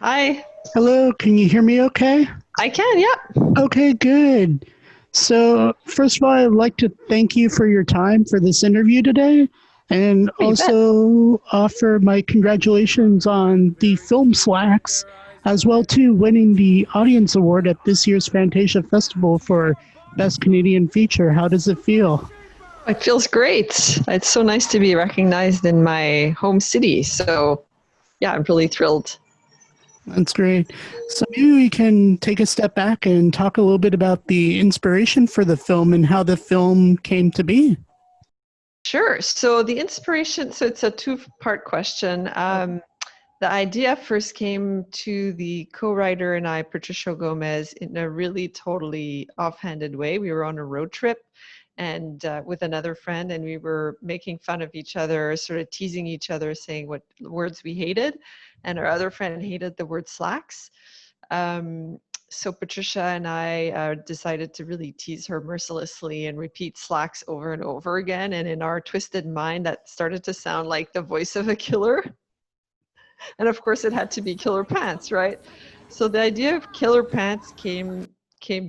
Hi, Hello, can you hear me okay? I can, yeah. Okay, good. So, first of all, I'd like to thank you for your time for this interview today and Oh, you bet. also offer my congratulations on the film Slaxx, as well too winning the audience award at this year's Fantasia Festival for Best Canadian Feature. How does it feel? It feels great. It's so nice to be recognized in my home city. So, yeah, I'm really thrilled. That's great. So maybe we can take a step back and talk a little bit about the inspiration for the film and how the film came to be. Sure. So, the inspiration, so it's a two-part question. The idea first came to the co-writer and I, Patricia Gomez, in a really totally offhanded way. We were on a road trip and with another friend, and we were making fun of each other, sort of teasing each other, saying what words we hated. And our other friend hated the word slacks. Um, so Patricia and I decided to really tease her mercilessly and repeat slacks over and over again. And in our twisted mind, that started to sound like the voice of a killer. And of course, it had to be killer pants, right? So the idea of killer pants came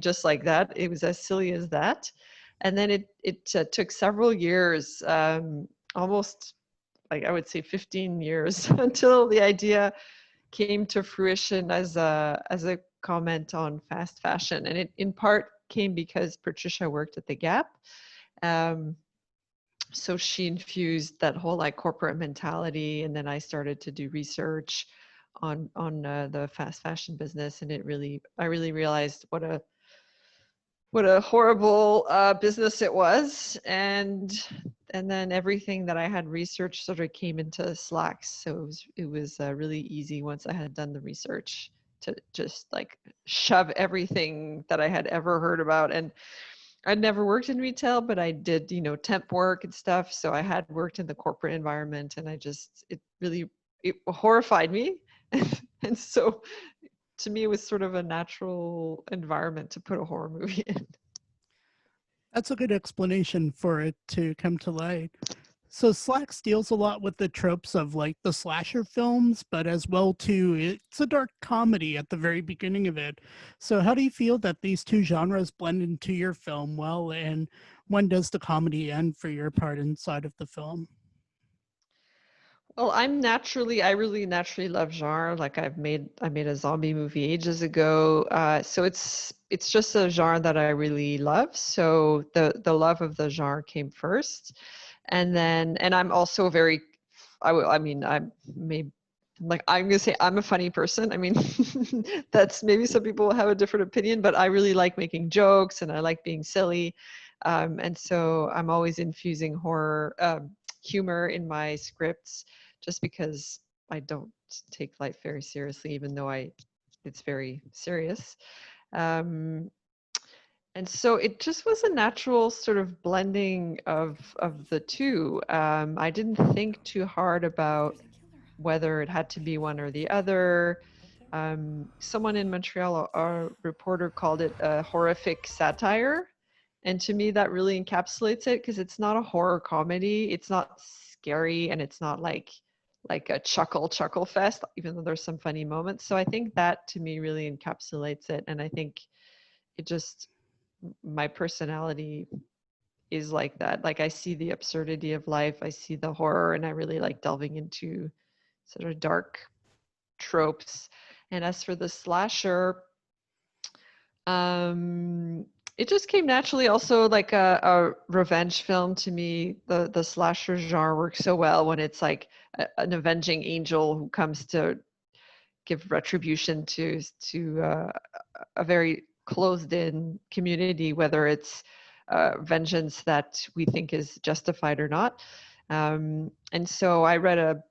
just like that. It was as silly as that, and then it took several years, almost like I would say 15 years, until the idea came to fruition as a comment on fast fashion, and it in part came because Patricia worked at the Gap. Um, so she infused that whole like corporate mentality, and then I started to do research on the fast fashion business, and I really realized what a horrible business it was, and then everything that I had researched sort of came into Slaxx. So it was really easy once I had done the research to just like shove everything that I had ever heard about. And I'd never worked in retail, but I did, temp work and stuff. So I had worked in the corporate environment, and it really, it horrified me. And so to me, it was sort of a natural environment to put a horror movie in. That's a good explanation for it to come to light. So Slack deals a lot with the tropes of like the slasher films, but as well too, it's a dark comedy at the very beginning of it. So how do you feel that these two genres blend into your film well, and when does the comedy end for your part inside of the film? Well, I really naturally love genre. Like I made a zombie movie ages ago. So it's just a genre that I really love. So the love of the genre came first. And I'm also very, I mean, I'm maybe, like, I'm gonna say I'm a funny person. I mean, that's maybe some people have a different opinion, but I really like making jokes and I like being silly. And so I'm always infusing horror, humor in my scripts just because I don't take life very seriously, even though it's very serious. Um, and so it just was a natural sort of blending of the two. I didn't think too hard about whether it had to be one or the other. Someone in Montreal, a reporter, called it a horrific satire. And to me, that really encapsulates it because it's not a horror comedy. It's not scary, and it's not like a chuckle fest, even though there's some funny moments. So I think that to me really encapsulates it. And I think it just, my personality is like that. Like I see the absurdity of life, I see the horror, and I really like delving into sort of dark tropes. And as for the slasher, um, it just came naturally. Also, like a revenge film to me, the slasher genre works so well when it's like an avenging angel who comes to give retribution to a very closed-in community, whether it's vengeance that we think is justified or not. And so I read a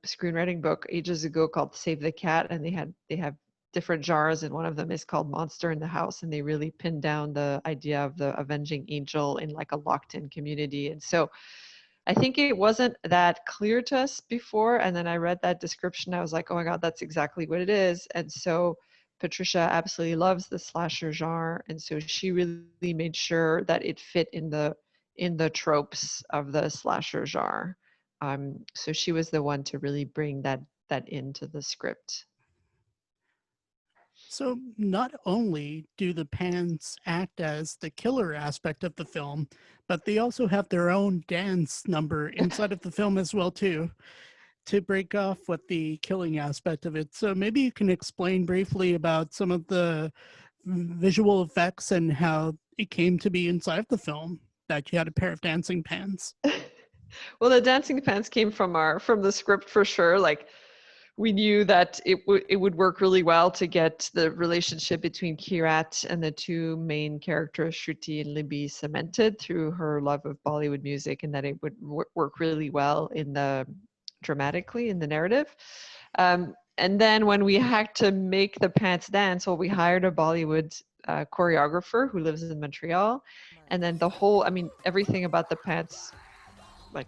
screenwriting book ages ago called Save the Cat, and they have different genres, and one of them is called Monster in the House, and they really pinned down the idea of the avenging angel in like a locked-in community. And so I think it wasn't that clear to us before, and then I read that description. I was like, oh my God, that's exactly what it is. And so Patricia absolutely loves the slasher genre, and so she really made sure that it fit in the tropes of the slasher genre. So she was the one to really bring that into the script. So not only do the pants act as the killer aspect of the film, but they also have their own dance number inside of the film as well too, to break off with the killing aspect of it. So maybe you can explain briefly about some of the visual effects and how it came to be inside of the film that you had a pair of dancing pants. Well, the dancing pants came from the script for sure. Like, we knew that it would work really well to get the relationship between Kirat and the two main characters, Shruti and Libby, cemented through her love of Bollywood music, and that it would work really well dramatically in the narrative. And then when we had to make the pants dance, well, we hired a Bollywood choreographer who lives in Montreal, and then everything about the pants, like,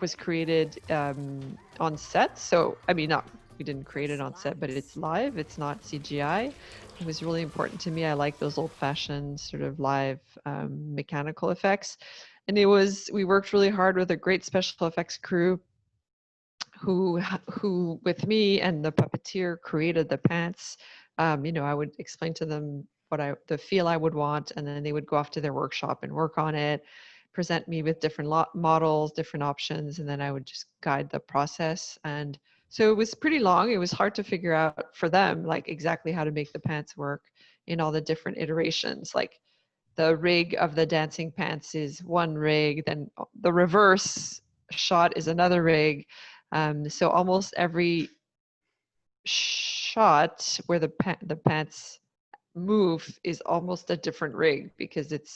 was created on set. So, I mean, not we didn't create it on set, but it's live. It's not CGI. It was really important to me. I like those old-fashioned sort of live mechanical effects, and we worked really hard with a great special effects crew who with me and the puppeteer created the pants. I would explain to them the feel I would want, and then they would go off to their workshop and work on it, present me with different models, different options, and then I would just guide the process. And so it was pretty long. It was hard to figure out for them, like, exactly how to make the pants work in all the different iterations. Like, the rig of the dancing pants is one rig, then the reverse shot is another rig. So almost every shot where the pants move is almost a different rig, because it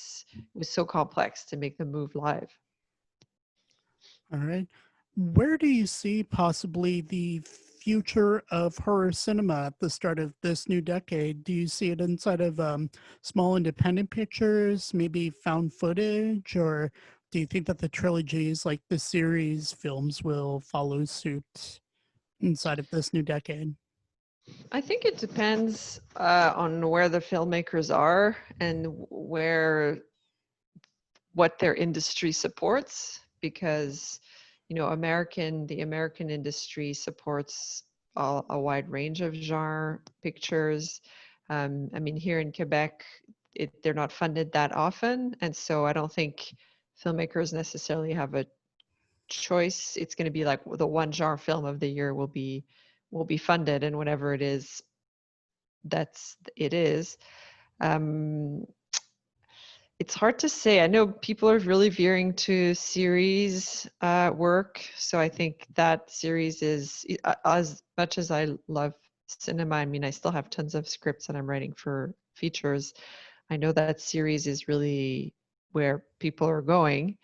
was so complex to make them move live. All right. Where do you see possibly the future of horror cinema at the start of this new decade? Do you see it inside of small independent pictures, maybe found footage, or do you think that the trilogies like the series films will follow suit inside of this new decade? I think it depends on where the filmmakers are and what their industry supports, because the American industry supports a wide range of genre pictures. I mean, here in Quebec, they're not funded that often, and so I don't think filmmakers necessarily have a choice. It's going to be like the one genre film of the year will be funded, and whatever it is, it is. Um, it's hard to say. I know people are really veering to series work, so I think that series is, as much as I love cinema, I mean, I still have tons of scripts that I'm writing for features. I know that series is really where people are going.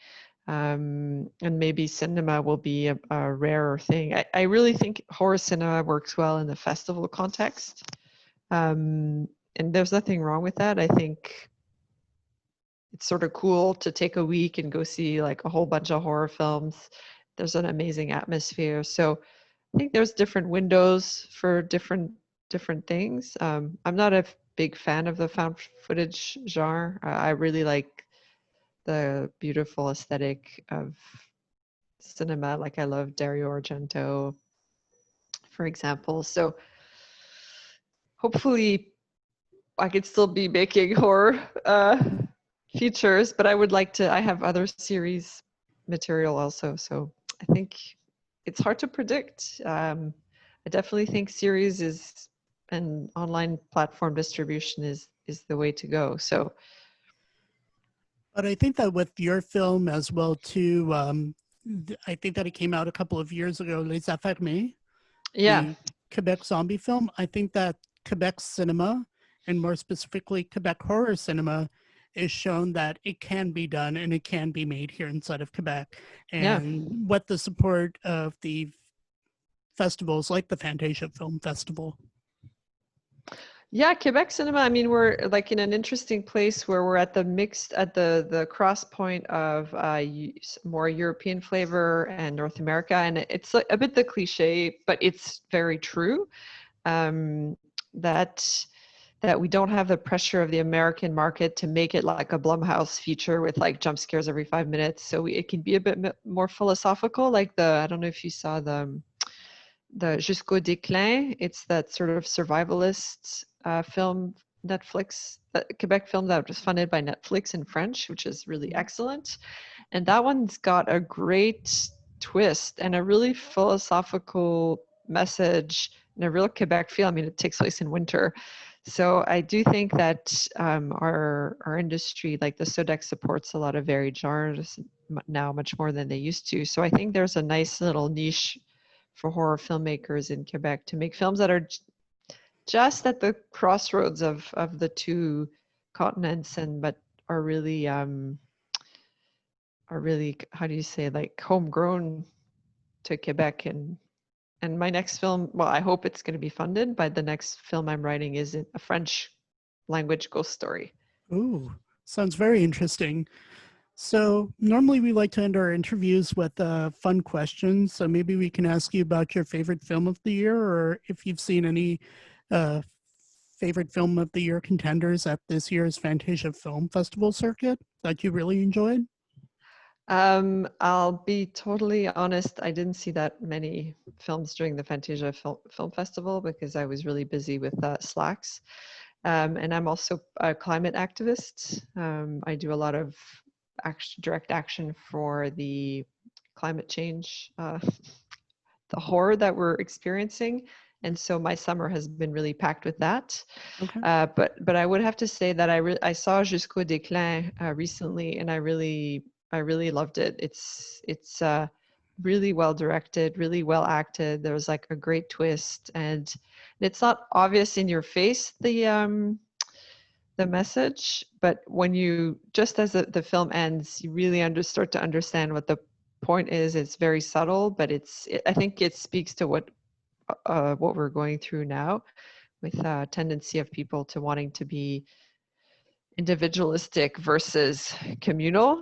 And maybe cinema will be a rarer thing. I really think horror cinema works well in the festival context. And there's nothing wrong with that. I think it's sort of cool to take a week and go see like a whole bunch of horror films. There's an amazing atmosphere. So I think there's different windows for different things. I'm not a big fan of the found footage genre. I really like the beautiful aesthetic of cinema. Like, I love Dario Argento, for example. So hopefully I could still be making horror features, but I have other series material also. So I think it's hard to predict. I definitely think series and online platform distribution is the way to go. So, But I think that with your film as well too, I think that it came out a couple of years ago, Les Affaires, yeah, the Quebec zombie film. I think that Quebec cinema, and more specifically Quebec horror cinema, is shown that it can be done and it can be made here inside of Quebec. yeah. And with the support of the festivals like the Fantasia Film Festival. Yeah, Quebec cinema. I mean, we're like in an interesting place where we're at the cross point of more European flavor and North America, and it's a bit the cliche, but it's very true. That that we don't have the pressure of the American market to make it like a Blumhouse feature with like jump scares every 5 minutes. So it can be a bit more philosophical, like I don't know if you saw the Jusqu'au déclin. It's that sort of survivalist film, Netflix, Quebec film that was funded by Netflix in French, which is really excellent. And that one's got a great twist and a really philosophical message and a real Quebec feel. I mean, it takes place in winter. So I do think that our industry, like the Sodec, supports a lot of varied genres now, much more than they used to. So I think there's a nice little niche for horror filmmakers in Quebec to make films that are just at the crossroads of the two continents, but are really how do you say, like homegrown to Quebec. And my next film, well, I hope it's going to be funded, but the next film I'm writing is a French language ghost story. Ooh, sounds very interesting. So normally we like to end our interviews with fun questions. So maybe we can ask you about your favorite film of the year, or if you've seen any favorite film of the year contenders at this year's Fantasia Film Festival circuit that you really enjoyed. I'll be totally honest. I didn't see that many films during the Fantasia Film Festival because I was really busy with Slaxx. And I'm also a climate activist. I do a lot of direct action for the climate change, the horror that we're experiencing. And so my summer has been really packed with that. Okay. But I would have to say that I saw Jusqu'au déclin recently, and I really loved it. It's really well directed, really well acted. There was like a great twist, and it's not obvious in your face, the message, but when you, just as the film ends, you really start to understand what the point is. It's very subtle, but I think it speaks to what we're going through now, with a tendency of people to wanting to be individualistic versus communal,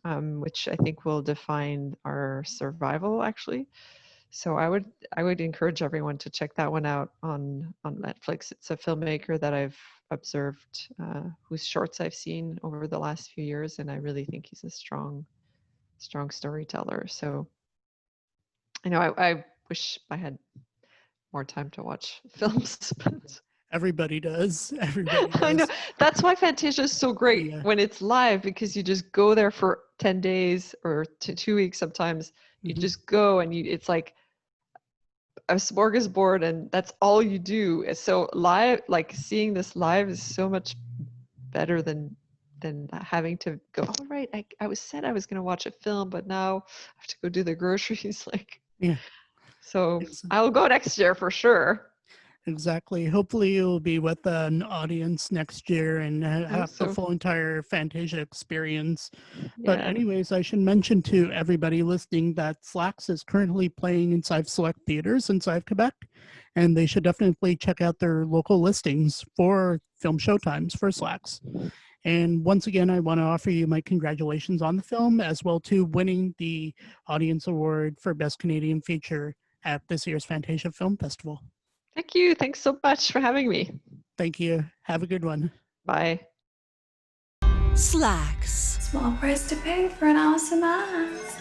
which I think will define our survival, actually. So I would encourage everyone to check that one out on Netflix. It's a filmmaker that I've observed, whose shorts I've seen over the last few years, and I really think he's a strong storyteller. So I wish I had more time to watch films, but Everybody does. Everybody does. I know. That's why Fantasia is so great when it's live, because you just go there for 10 days or 2 weeks sometimes. You just go, and it's like a smorgasbord, and that's all you do. So live, like seeing this live, is so much better than having to go, all right, I was said I was going to watch a film, but now I have to go do the groceries. Like, yeah. So I'll go next year for sure. Exactly. Hopefully you'll be with an audience next year and have the full entire Fantasia experience. Yeah. But anyways, I should mention to everybody listening that Slaxx is currently playing inside select theaters inside Quebec, and they should definitely check out their local listings for film showtimes for Slaxx. And once again, I want to offer you my congratulations on the film, as well to winning the Audience Award for Best Canadian Feature at this year's Fantasia Film Festival. Thank you. Thanks so much for having me. Thank you. Have a good one. Bye. Slaxx. Small price to pay for an awesome ass.